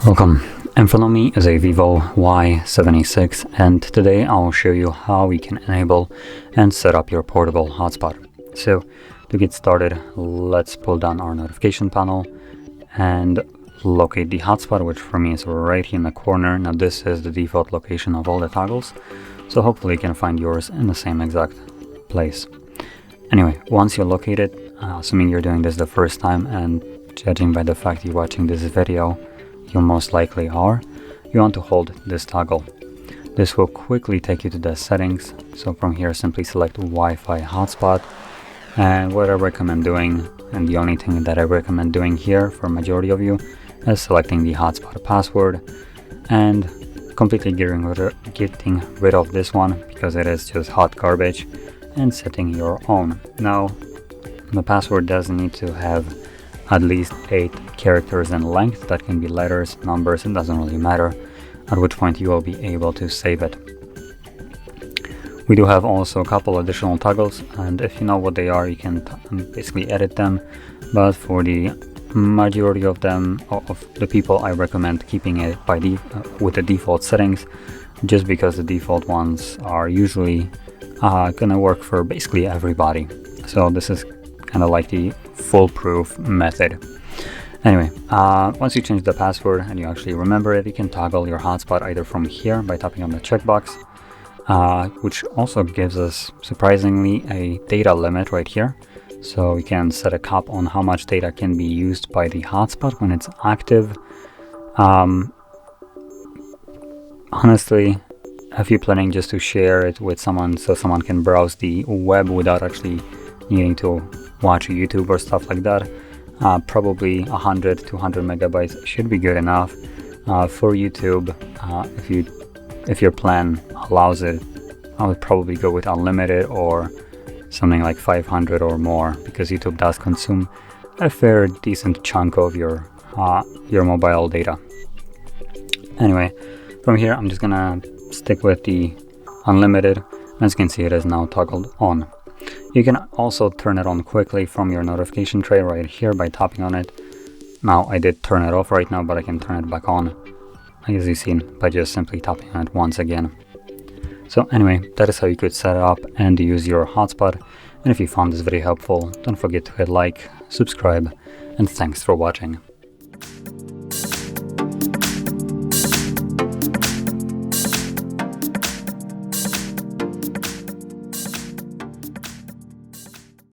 Welcome. In front of me is a VIVO Y76, and today I'll show you how we can enable and set up your portable hotspot. So to get started, let's pull down our notification panel and locate the hotspot, which for me is right here in the corner. Now this is the default location of all the toggles, so hopefully you can find yours in the same exact place. Anyway, once you locate it, assuming you're doing this the first time, and judging by the fact you're watching this video, you most likely are, you want to hold this toggle. This will quickly take you to the settings. So from here, simply select Wi-Fi hotspot, and what I recommend doing, and the only thing that I recommend doing here for majority of you, is selecting the hotspot password and completely getting rid of this one, because it is just hot garbage, and setting your own. Now the password doesn't need to have at least 8 characters in length. That can be letters, numbers, it doesn't really matter, at which point you will be able to save it. We do have also a couple additional toggles, and if you know what they are, you can basically edit them, but for the majority of them, of the people, I recommend keeping it by with the default settings, just because the default ones are usually gonna work for basically everybody. So this is kind of like the foolproof method. Anyway, once you change the password and you actually remember it, you can toggle your hotspot either from here by tapping on the checkbox, which also gives us surprisingly a data limit right here. So we can set a cap on how much data can be used by the hotspot when it's active. Honestly, if you're planning just to share it with someone so someone can browse the web without actually needing to watch YouTube or stuff like that, probably 100-200 megabytes should be good enough. For YouTube, if your plan allows it, I would probably go with unlimited or something like 500 or more, because YouTube does consume a fair decent chunk of your mobile data. Anyway, from here I'm just gonna stick with the unlimited. As you can see, it is now toggled on. You can also turn it on quickly from your notification tray right here by tapping on it. Now I did turn it off right now, but I can turn it back on, as you've seen, by just simply tapping on it once again. So anyway, that is how you could set it up and use your hotspot. And if you found this video helpful, don't forget to hit like, subscribe, and thanks for watching.